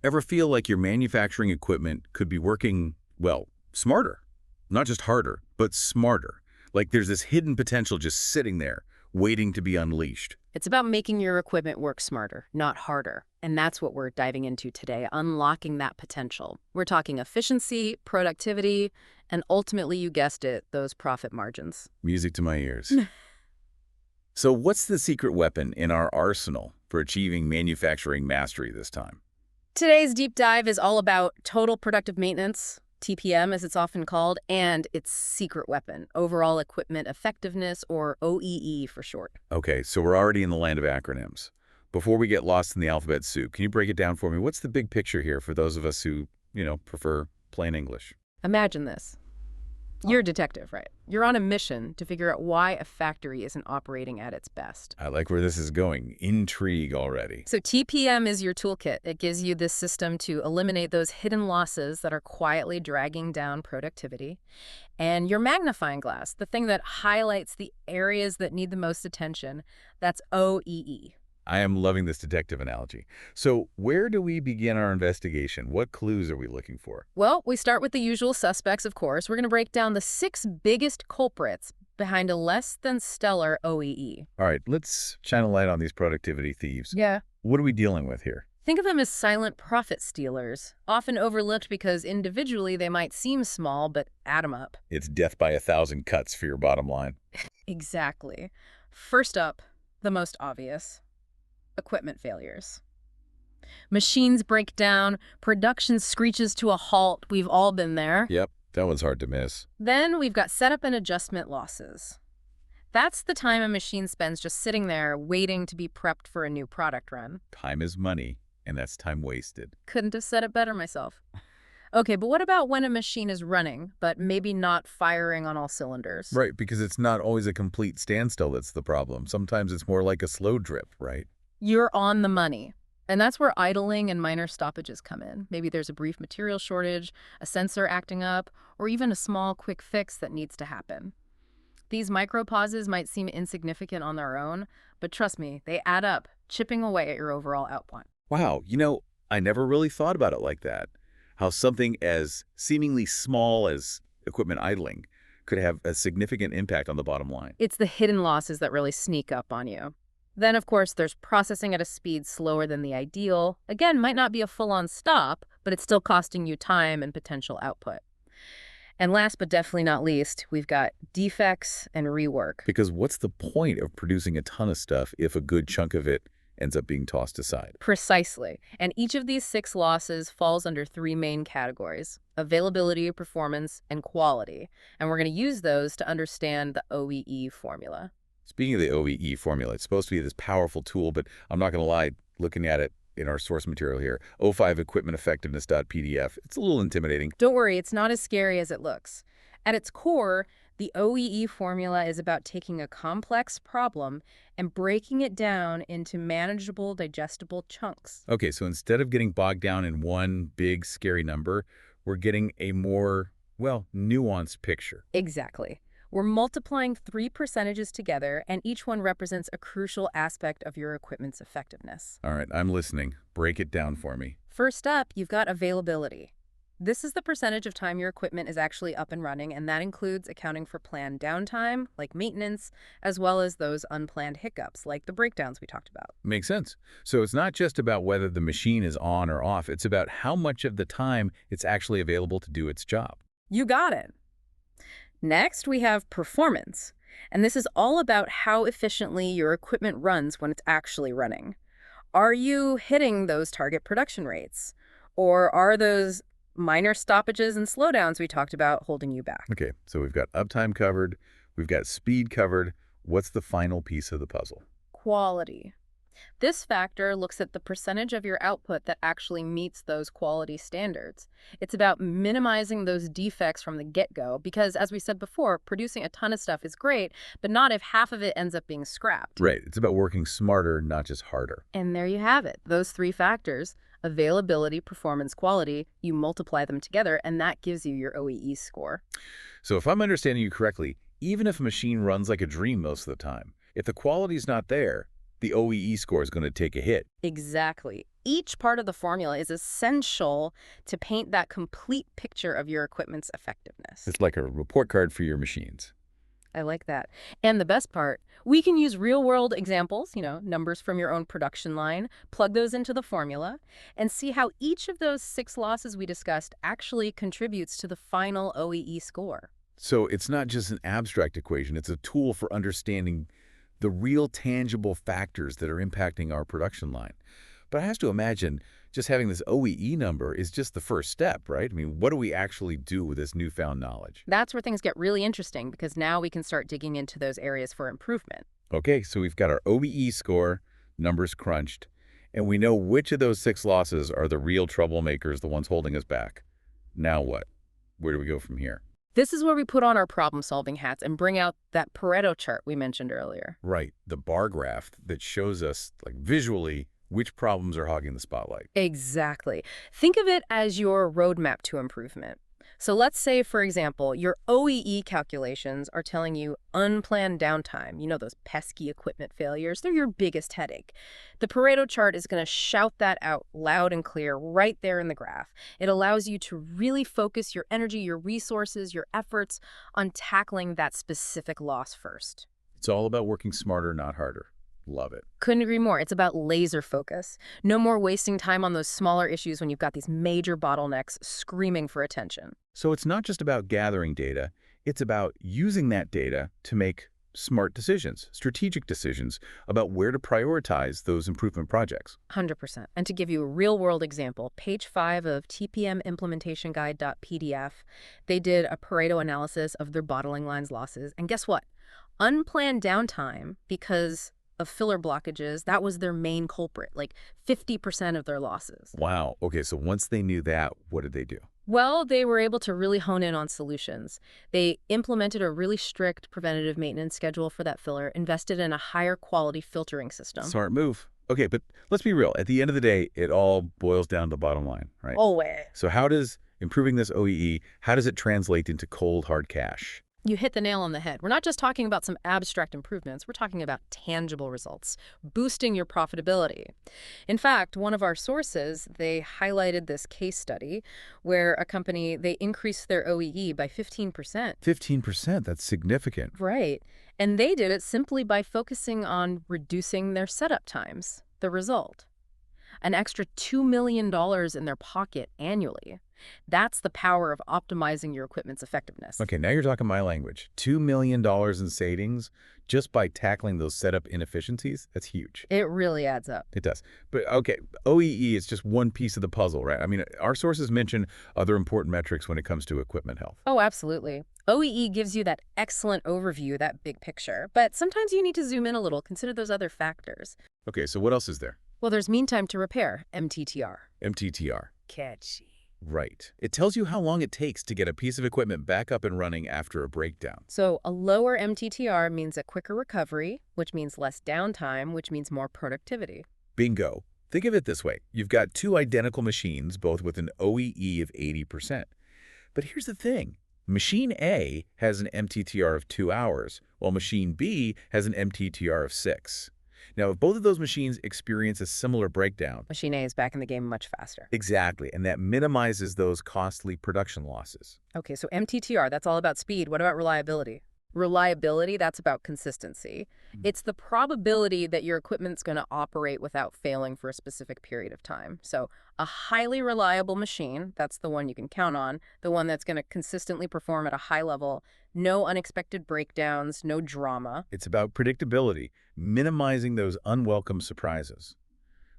Ever feel like your manufacturing equipment could be working, well, smarter? Not just harder, but smarter. Like there's this hidden potential just sitting there, waiting to be unleashed. It's about making your equipment work smarter, not harder. And that's what we're diving into today, unlocking that potential. We're talking efficiency, productivity, and ultimately, you guessed it, those profit margins. Music to my ears. So what's the secret weapon in our arsenal for achieving manufacturing mastery this time? Today's deep dive is all about total productive maintenance, TPM as it's often called, and its secret weapon, overall equipment effectiveness, or OEE for short. Okay, so we're already in the land of acronyms. Before we get lost in the alphabet soup, can you break it down for me? What's the big picture here for those of us who, prefer plain English? Imagine this. You're a detective, right? You're on a mission to figure out why a factory isn't operating at its best. I like where this is going. Intrigue already. So TPM is your toolkit. It gives you this system to eliminate those hidden losses that are quietly dragging down productivity. And your magnifying glass, the thing that highlights the areas that need the most attention, that's OEE. I am loving this detective analogy. So where do we begin our investigation? What clues are we looking for? Well, we start with the usual suspects, of course. We're going to break down the 6 biggest culprits behind a less than stellar OEE. All right, let's shine a light on these productivity thieves. Yeah. What are we dealing with here? Think of them as silent profit stealers, often overlooked because individually they might seem small, but add them up. It's death by 1,000 cuts for your bottom line. Exactly. First up, the most obvious. Equipment failures. Machines break down, production screeches to a halt. We've all been there. Yep, that one's hard to miss. Then we've got setup and adjustment losses. That's the time a machine spends just sitting there waiting to be prepped for a new product run. Time is money, and that's time wasted. Couldn't have said it better myself. Okay, but what about when a machine is running, but maybe not firing on all cylinders? Right, because it's not always a complete standstill that's the problem. Sometimes it's more like a slow drip, right? You're on the money. And that's where idling and minor stoppages come in. Maybe there's a brief material shortage, a sensor acting up, or even a small quick fix that needs to happen. These micro pauses might seem insignificant on their own, but trust me, they add up, chipping away at your overall output. Wow, I never really thought about it like that. How something as seemingly small as equipment idling could have a significant impact on the bottom line. It's the hidden losses that really sneak up on you. Then, of course, there's processing at a speed slower than the ideal. Again, might not be a full-on stop, but it's still costing you time and potential output. And last but definitely not least, we've got defects and rework. Because what's the point of producing a ton of stuff if a good chunk of it ends up being tossed aside? Precisely. And each of these 6 losses falls under 3 main categories: availability, performance, and quality. And we're going to use those to understand the OEE formula. Speaking of the OEE formula, it's supposed to be this powerful tool, but I'm not going to lie, looking at it in our source material here, o5equipmenteffectiveness.pdf, it's a little intimidating. Don't worry, it's not as scary as it looks. At its core, the OEE formula is about taking a complex problem and breaking it down into manageable, digestible chunks. Okay, so instead of getting bogged down in one big, scary number, we're getting a more, nuanced picture. Exactly. We're multiplying 3 percentages together, and each one represents a crucial aspect of your equipment's effectiveness. All right, I'm listening. Break it down for me. First up, you've got availability. This is the percentage of time your equipment is actually up and running, and that includes accounting for planned downtime, like maintenance, as well as those unplanned hiccups, like the breakdowns we talked about. Makes sense. So it's not just about whether the machine is on or off. It's about how much of the time it's actually available to do its job. You got it. Next, we have performance. And this is all about how efficiently your equipment runs when it's actually running. Are you hitting those target production rates? Or are those minor stoppages and slowdowns we talked about holding you back? Okay, so we've got uptime covered, we've got speed covered. What's the final piece of the puzzle? Quality. This factor looks at the percentage of your output that actually meets those quality standards. It's about minimizing those defects from the get-go because, as we said before, producing a ton of stuff is great, but not if half of it ends up being scrapped. Right. It's about working smarter, not just harder. And there you have it. Those 3 factors, availability, performance, quality, you multiply them together, and that gives you your OEE score. So if I'm understanding you correctly, even if a machine runs like a dream most of the time, if the quality's not there, the OEE score is going to take a hit. Exactly. Each part of the formula is essential to paint that complete picture of your equipment's effectiveness. It's like a report card for your machines. I like that. And the best part, we can use real-world examples, numbers from your own production line, plug those into the formula, and see how each of those 6 losses we discussed actually contributes to the final OEE score. So it's not just an abstract equation, it's a tool for understanding the real tangible factors that are impacting our production line. But I have to imagine just having this OEE number is just the first step, right? I mean, what do we actually do with this newfound knowledge? That's where things get really interesting because now we can start digging into those areas for improvement. Okay, so we've got our OEE score, numbers crunched, and we know which of those 6 losses are the real troublemakers, the ones holding us back. Now what? Where do we go from here? This is where we put on our problem-solving hats and bring out that Pareto chart we mentioned earlier. Right, the bar graph that shows us, like visually, which problems are hogging the spotlight. Exactly. Think of it as your roadmap to improvement. So let's say, for example, your OEE calculations are telling you unplanned downtime, those pesky equipment failures, they're your biggest headache. The Pareto chart is going to shout that out loud and clear right there in the graph. It allows you to really focus your energy, your resources, your efforts on tackling that specific loss first. It's all about working smarter, not harder. Love it. Couldn't agree more. It's about laser focus. No more wasting time on those smaller issues when you've got these major bottlenecks screaming for attention. So it's not just about gathering data, it's about using that data to make smart decisions, strategic decisions about where to prioritize those improvement projects. 100%. And to give you a real-world example, page 5 of TPM Implementation Guide.pdf, they did a Pareto analysis of their bottling lines losses. And guess what? Unplanned downtime because of filler blockages, that was their main culprit, like 50% of their losses. Wow. Okay, so once they knew that, what did they do? Well, they were able to really hone in on solutions. They implemented a really strict preventative maintenance schedule for that filler, invested in a higher quality filtering system. Smart move. Okay, but let's be real. At the end of the day, it all boils down to the bottom line, right? Always. So how does improving this OEE, how does it translate into cold, hard cash? You hit the nail on the head. We're not just talking about some abstract improvements. We're talking about tangible results, boosting your profitability. In fact, one of our sources, they highlighted this case study where a company, they increased their OEE by 15%. 15%, that's significant. Right. And they did it simply by focusing on reducing their setup times. The result? An extra $2 million in their pocket annually. That's the power of optimizing your equipment's effectiveness. Okay, now you're talking my language. $2 million in savings just by tackling those setup inefficiencies? That's huge. It really adds up. It does. But okay, OEE is just one piece of the puzzle, right? I mean, our sources mention other important metrics when it comes to equipment health. Oh, absolutely. OEE gives you that excellent overview, that big picture. But sometimes you need to zoom in a little, consider those other factors. Okay, so what else is there? Well, there's mean time to repair, MTTR. MTTR. Catchy. Right. It tells you how long it takes to get a piece of equipment back up and running after a breakdown. So a lower MTTR means a quicker recovery, which means less downtime, which means more productivity. Bingo. Think of it this way. You've got 2 identical machines, both with an OEE of 80%. But here's the thing. Machine A has an MTTR of 2 hours, while machine B has an MTTR of 6. Now, if both of those machines experience a similar breakdown, Machine A is back in the game much faster. exactly, and that minimizes those costly production losses. Okay, so MTTR, that's all about speed. What about reliability? Reliability, that's about consistency. It's the probability that your equipment's going to operate without failing for a specific period of time. So a highly reliable machine, that's the one you can count on, the one that's going to consistently perform at a high level, no unexpected breakdowns, no drama. It's about predictability, minimizing those unwelcome surprises.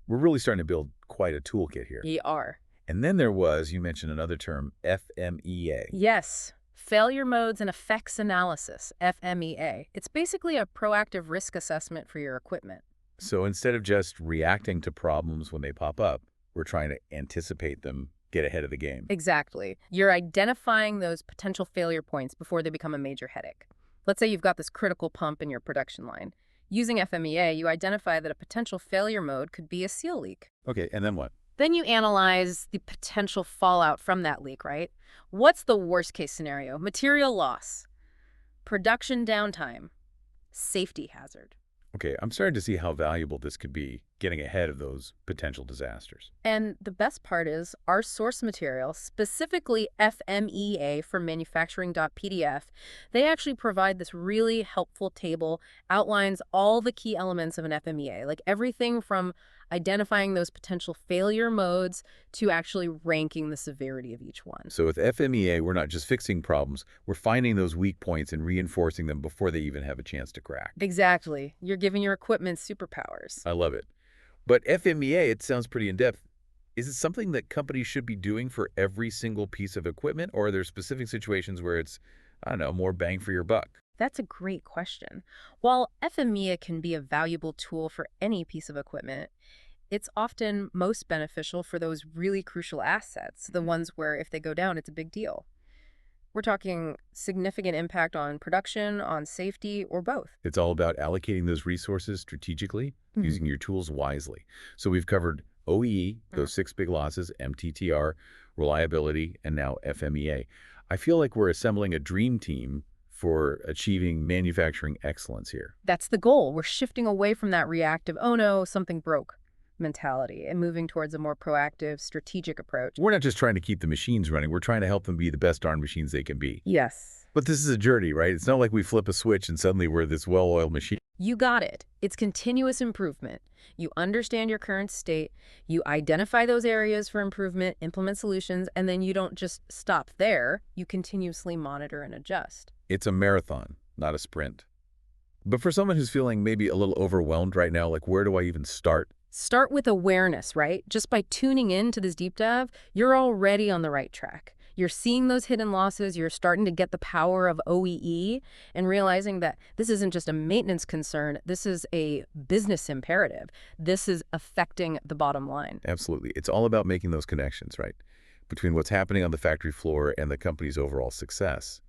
We're really starting to build quite a toolkit here. ER. And then there was, you mentioned another term, FMEA. Yes. Failure modes and effects analysis, FMEA. It's basically a proactive risk assessment for your equipment. So instead of just reacting to problems when they pop up, we're trying to anticipate them, get ahead of the game. Exactly. You're identifying those potential failure points before they become a major headache. Let's say you've got this critical pump in your production line. Using FMEA, you identify that a potential failure mode could be a seal leak. Okay, and then what? Then you analyze the potential fallout from that leak, right? What's the worst case scenario? Material loss, production downtime, safety hazard. Okay, I'm starting to see how valuable this could be getting ahead of those potential disasters. And the best part is our source material, specifically FMEA from manufacturing.pdf, they actually provide this really helpful table, outlines all the key elements of an FMEA, like everything from identifying those potential failure modes to actually ranking the severity of each one. So with FMEA, we're not just fixing problems, we're finding those weak points and reinforcing them before they even have a chance to crack. Exactly. You're giving your equipment superpowers. I love it. But FMEA, it sounds pretty in-depth. Is it something that companies should be doing for every single piece of equipment, or are there specific situations where it's, I don't know, more bang for your buck? That's a great question. While FMEA can be a valuable tool for any piece of equipment, it's often most beneficial for those really crucial assets, the ones where if they go down, it's a big deal. We're talking significant impact on production, on safety, or both. It's all about allocating those resources strategically, Mhm. using your tools wisely. So we've covered OEE, Mhm. those six big losses, MTTR, reliability, and now FMEA. I feel like we're assembling a dream team for achieving manufacturing excellence here. That's the goal. We're shifting away from that reactive, oh no, something broke mentality and moving towards a more proactive, strategic approach. We're not just trying to keep the machines running, we're trying to help them be the best darn machines they can be. Yes. But this is a journey, right? It's not like we flip a switch and suddenly we're this well-oiled machine. You got it. It's continuous improvement. You understand your current state, you identify those areas for improvement, implement solutions, and then you don't just stop there. You continuously monitor and adjust. It's a marathon, not a sprint. But for someone who's feeling maybe a little overwhelmed right now, like where do I even start? Start with awareness, right? Just by tuning in to this deep dive, you're already on the right track. You're seeing those hidden losses, you're starting to get the power of OEE and realizing that this isn't just a maintenance concern, this is a business imperative. This is affecting the bottom line. Absolutely. It's all about making those connections, right? Between what's happening on the factory floor and the company's overall success.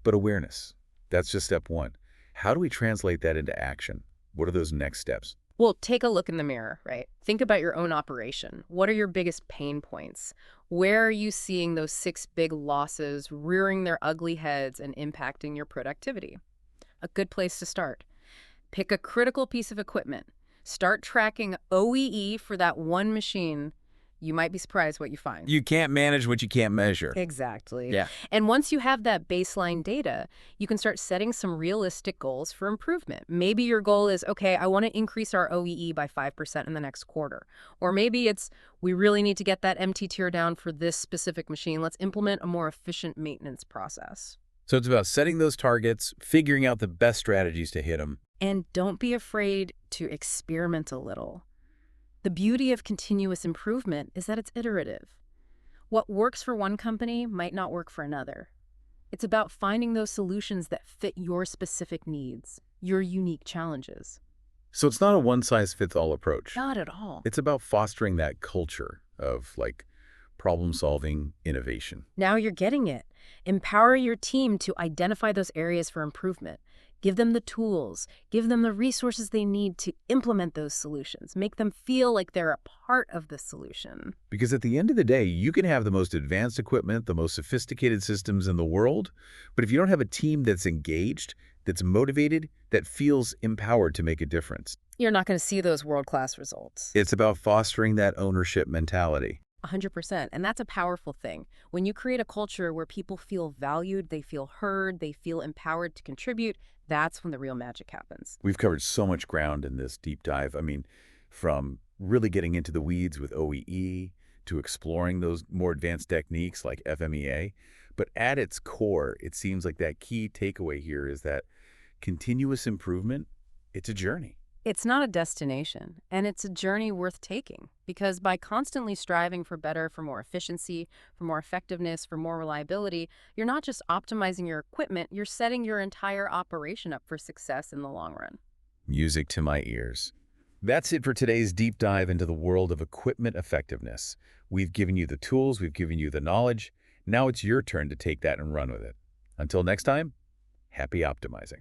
But awareness, that's just step one. How do we translate that into action? What are those next steps? Well, take a look in the mirror, right? Think about your own operation. What are your biggest pain points? Where are you seeing those six big losses rearing their ugly heads and impacting your productivity? A good place to start. Pick a critical piece of equipment. Start tracking OEE for that one machine. You might be surprised what you find. You can't manage what you can't measure. Exactly. Yeah. And once you have that baseline data, you can start setting some realistic goals for improvement. Maybe your goal is, okay, I want to increase our OEE by 5% in the next quarter. Or maybe it's, we really need to get that MT tier down for this specific machine. Let's implement a more efficient maintenance process. So it's about setting those targets, figuring out the best strategies to hit them. And don't be afraid to experiment a little. The beauty of continuous improvement is that it's iterative. What works for one company might not work for another. It's about finding those solutions that fit your specific needs, your unique challenges. So it's not a one-size-fits-all approach. Not at all. It's about fostering that culture of like problem-solving innovation. Now you're getting it. Empower your team to identify those areas for improvement. Give them the tools, give them the resources they need to implement those solutions. Make them feel like they're a part of the solution. Because at the end of the day, you can have the most advanced equipment, the most sophisticated systems in the world, but if you don't have a team that's engaged, that's motivated, that feels empowered to make a difference, You're not going to see those world-class results. it's about fostering that ownership mentality. 100%. And that's a powerful thing. When you create a culture where people feel valued, they feel heard, they feel empowered to contribute, that's when the real magic happens. We've covered so much ground in this deep dive. I mean, from really getting into the weeds with OEE to exploring those more advanced techniques like FMEA. But at its core, it seems like that key takeaway here is that continuous improvement, it's a journey. It's not a destination, and it's a journey worth taking, because by constantly striving for better, for more efficiency, for more effectiveness, for more reliability, you're not just optimizing your equipment, you're setting your entire operation up for success in the long run. Music to my ears. That's it for today's deep dive into the world of equipment effectiveness. We've given you the tools, we've given you the knowledge. Now it's your turn to take that and run with it. Until next time, happy optimizing.